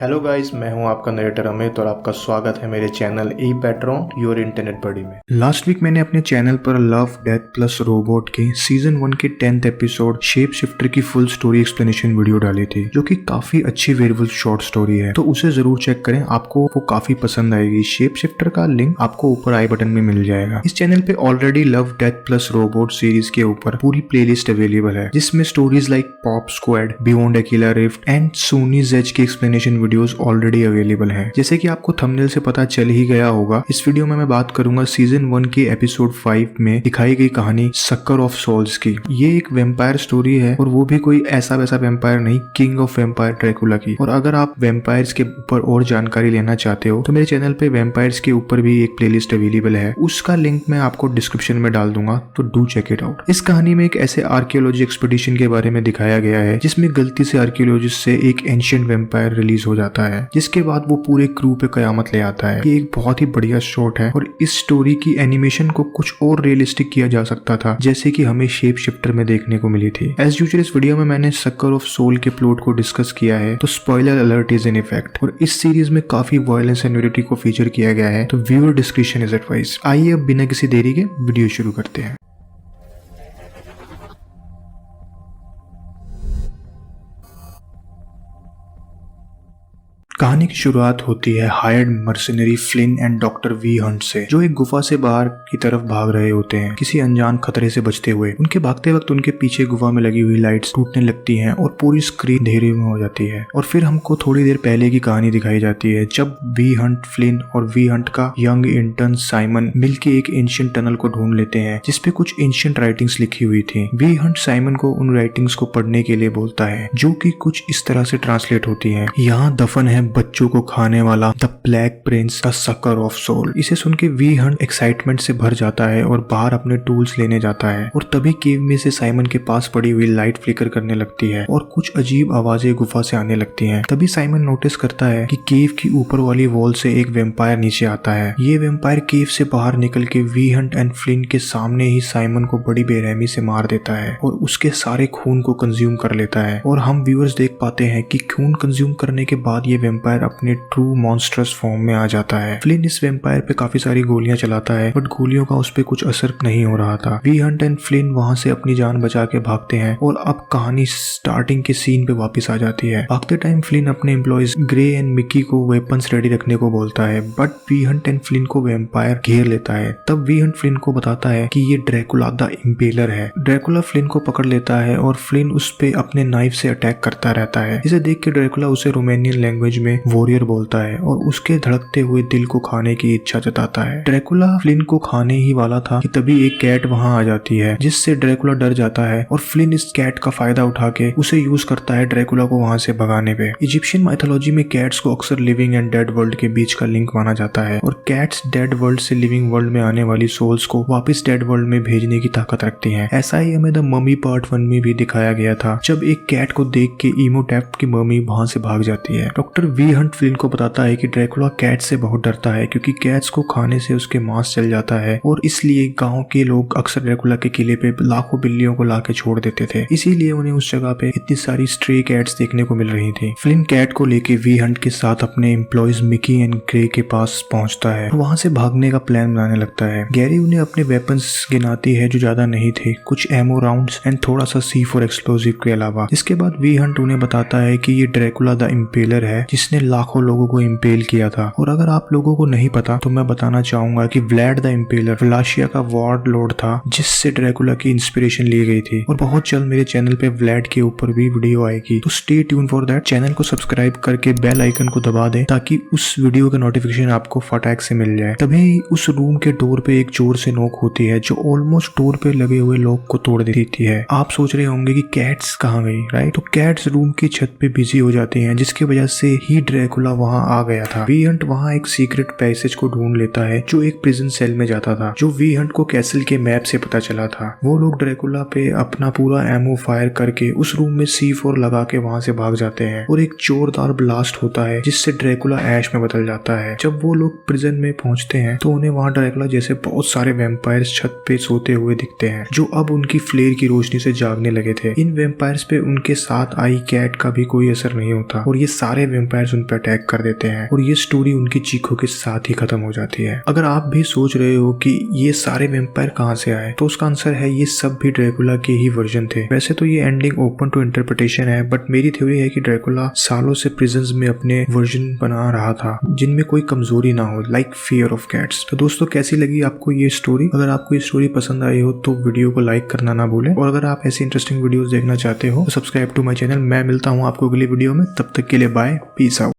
Hello guys, मैं हूं आपका नरेटर अमित और आपका स्वागत है मेरे channel E Patron your internet buddy में। लास्ट वीक मैंने अपने चैनल पर लव डेथ प्लस रोबोट के सीजन 1 के 10th एपिसोड शेप शिफ्टर की फुल स्टोरी एक्सप्लेनेशन वीडियो डाली थी, जो कि काफी अच्छी वेरिएबल शॉर्ट स्टोरी है, तो उसे जरूर चेक करें, आपको वो काफी पसंद आएगी। शेप शिफ्टर का लिंक आपको ऊपर आई बटन में मिल जाएगा। इस चैनल पे already love death plus robot series के ऊपर पूरी प्लेलिस्ट अवेलेबल है, जिसमें stories like pop squad, beyond अकेला रिफ्ट एंड सोनीज एज की एक्सप्लेनेशन वीडियोस ऑलरेडी अवेलेबल हैं। जैसे कि आपको थंबनेल से पता चल ही गया होगा, इस वीडियो में मैं बात करूंगा सीजन 1 के एपिसोड 5 में दिखाई गई कहानी सक्कर ऑफ सोल्स की। ये एक वेम्पायर स्टोरी है, और वो भी कोई ऐसा वैसा वेम्पायर नहीं, किंग ऑफ वेम्पायर ड्रैकुला की। और अगर आप वेम्पायर्स के ऊपर और जानकारी लेना चाहते हो तो मेरे चैनल पे वेम्पायर्स के ऊपर भी एक प्लेलिस्ट अवेलेबल है, उसका लिंक मैं आपको डिस्क्रिप्शन में डाल दूंगा, तो डू चेक इट आउट। इस कहानी में एक ऐसे आर्कियोलॉजी एक्सपीडिशन के बारे में दिखाया गया है जिसमें गलती से आर्कियोलॉजिस्ट से एक एंशिएंट वेम्पायर रिलीज हो जाता है, जिसके बाद वो पूरे क्रू पे कयामत ले आता है। ये एक बहुत ही बढ़िया शॉट है, और इस स्टोरी की एनिमेशन को कुछ और रियलिस्टिक किया जा सकता था, जैसे कि हमें शेप शिफ्टर में देखने को मिली थी। एज यूजुअल इस वीडियो में मैंने सक्कर ऑफ सोल के प्लॉट को डिस्कस किया है, तो spoiler alert is in effect. और इस सीरीज में काफी वायलेंस एंड न्यूडिटी को फीचर किया गया है, तो व्यूअर डिस्क्रिप्शन इज एडवाइस। आइए अब बिना किसी देरी के वीडियो शुरू करते हैं। कहानी की शुरुआत होती है hired mercenary Flint and doctor V Hunt से, जो एक गुफा से बाहर की तरफ भाग रहे होते हैं, किसी अनजान खतरे से बचते हुए। उनके भागते वक्त उनके पीछे गुफा में लगी हुई लाइट्स टूटने लगती हैं और पूरी स्क्रीन अंधेरे में हो जाती है। और फिर हमको थोड़ी देर पहले की कहानी दिखाई जाती है, जब वी हंट, फ्लिन और वी हंट का यंग इंटर्न साइमन मिलके एक एंशिएंट टनल को ढूंढ लेते हैं, जिसपे कुछ एंशिएंट राइटिंग्स लिखी हुई थी। वी हंट साइमन को उन राइटिंग्स को पढ़ने के लिए बोलता है, जो कि कुछ इस तरह से ट्रांसलेट होती है: यहाँ दफन है बच्चों को खाने वाला the black prince the sucker of soul. इसे सुन के वी हंट एक्साइटमेंट से भर जाता है और बाहर अपने टूल्स लेने जाता है, और तभी केव में से साइमन के पास पड़ी हुई लाइट फ्लिकर करने लगती है और कुछ अजीब आवाजें गुफा से आने लगती हैं। तभी साइमन नोटिस करता है कि केव की ऊपर वाली वॉल से एक वेम्पायर नीचे आता है। ये वेम्पायर केव से बाहर निकल के वी हंट एंड फ्लिन के सामने ही साइमन को बड़ी बेरहमी से मार देता है और उसके सारे खून को कंज्यूम कर लेता है। और हम व्यूअर्स देख पाते हैं कि खून कंज्यूम करने के बाद ये वेम्पायर अपने ट्रू मॉन्स्ट्रस फॉर्म में आ जाता है। फ्लिन इस वेम्पायर पे काफी सारी गोलियां चलाता है, बट गोलियों का उस पे कुछ असर नहीं हो रहा था। वी हंट एंड फ्लिन वहां से अपनी जान बचा के भागते हैं, और अब कहानी स्टार्टिंग के सीन पे वापस आ जाती है। भागते टाइम फ्लिन अपने एम्प्लॉइज ग्रे एंड मिकी को वेपन्स रेडी रखने को बोलता है, but V Hunt and Flynn को वेम्पायर घेर लेता है। तब वी हंट फ्लिन को बताता है कि ये ड्रैकुला द इम्पेलर है। ड्रैकुला फ्लिन को पकड़ लेता है और फ्लिन उस पे अपने नाइफ से अटैक करता रहता है। इसे देख के ड्रैकुला उसे रोमानियन लैंग्वेज में वॉरियर बोलता है और उसके धड़कते हुए दिल को खाने की इच्छा जताता है। ड्रैकुला फ्लिन को खाने ही वाला था कि तभी एक कैट वहां आ जाती है, जिससे ड्रैकुला डर जाता है, और फ्लिन इस कैट का फायदा उठा के उसे यूज करता है ड्रैकुला को वहां से भगाने पे। इजिप्शियन माइथोलॉजी में कैट्स को अक्सर लिविंग एंड डेड वर्ल्ड के बीच का लिंक माना जाता है, और कैट्स डेड वर्ल्ड से लिविंग वर्ल्ड में आने वाली सोल्स को वापस डेड वर्ल्ड में भेजने की ताकत रखती हैं। ऐसा ही हमें द ममी पार्ट 1 में भी दिखाया गया था, जब एक कैट को देख के इमोटेप्ट की मम्मी वहां से भाग जाती है। डॉक्टर वी हंट फ्लिन को बताता है कि ड्रैकुला कैट से बहुत डरता है, क्योंकि कैट्स को खाने से उसके मांस चल जाता है, और इसलिए गांव के लोग अक्सर ड्रैकुला के किले पे लाखों बिल्लियों को लाके छोड़ देते थे। इसीलिए उन्हें उस जगह पे इतनी सारी स्ट्रे कैट्स देखने को मिल रही थी। फ्लिन कैट को लेके वी हंट के साथ अपने एम्प्लॉइज मिकी एंड ग्रे के पास पहुंचता है और वहां से भागने का प्लान बनाने लगता है। गैरी उन्हें अपने वेपन्स गिनाती है, जो ज्यादा नहीं थे, कुछ एमो राउंड्स एंड थोड़ा सा C4 एक्सप्लोजिव के अलावा। इसके बाद वी हंट उन्हें बताता है कि ये ड्रैकुला द इम्पेलर है, जिसने लाखों लोगों को इम्पेल किया था। और अगर आप लोगों को नहीं पता तो मैं बताना चाहूंगा कि व्लाड द इम्पेलर वलाशिया का वॉर्ड लॉर्ड था, जिससे ड्रैकुला की इंस्पिरेशन ली गई थी। और बहुत जल्द मेरे चैनल पे व्लाड के ऊपर भी वीडियो आएगी, तो stay tune for that. Channel को सब्सक्राइब करके बेल आइकन को दबा दें, ताकि उस वीडियो का नोटिफिकेशन आपको फटाक से मिल जाए। तभी उस रूम के डोर पे एक जोर से नोक होती है, जो ऑलमोस्ट डोर पे लगे हुए लॉक को तोड़ देती है। आप सोच रहे होंगे कि कैट्स कहाँ गई, राइट? तो कैट्स रूम की छत पे बिजी हो जाती हैं, जिसकी वजह से ही ड्रैकुला वहां आ गया था। वी हंट वहां एक सीक्रेट पैसेज को ढूंढ लेता है, जो एक प्रिजन सेल में जाता था, जो वी हंट को कैसल के मैप से पता चला था। वो लोग ड्रैकुला पे अपना पूरा एमो फायर करके उस रूम में C4 लगा के वहां से भाग जाते हैं, और एक जोरदार ब्लास्ट होता है, जिससे ड्रैकुला ऐश में बदल जाता है। जब वो लोग प्रिजन में पहुंचते हैं तो उन्हें वहां ड्रैकुला जैसे बहुत सारे वेम्पायर्स छत पे सोते हुए दिखते हैं, जो अब उनकी फ्लेयर की रोशनी से जागने लगे थे। इन वेम्पायर्स पे उनके साथ आई कैट का भी कोई असर नहीं होता, और ये सारे वेम्पायर वेम्पायर्स उन पर अटैक कर देते हैं और ये स्टोरी उनकी चीखों के साथ ही खत्म हो जाती है। अगर आप भी सोच रहे हो कि ये सारे वेम्पायर कहाँ से आए, तो उसका आंसर है ये सब भी ड्रैकुला के ही वर्जन थे। वैसे तो ये एंडिंग ओपन टू इंटरप्रिटेशन है, बट मेरी थ्योरी है कि ड्रैकुला सालों से प्रिजन्स में अपने वर्जन बना रहा था जिनमें कोई कमजोरी ना हो, लाइक फियर ऑफ कैट्स। तो दोस्तों कैसी लगी आपको ये स्टोरी? अगर आपको ये स्टोरी पसंद आई हो तो वीडियो को लाइक करना ना भूलें, और अगर आप ऐसी इंटरेस्टिंग वीडियोस देखना चाहते हो तो सब्सक्राइब टू माय चैनल। मैं मिलता हूँ आपको अगली वीडियो में, तब तक के लिए बाय, पीस आउट।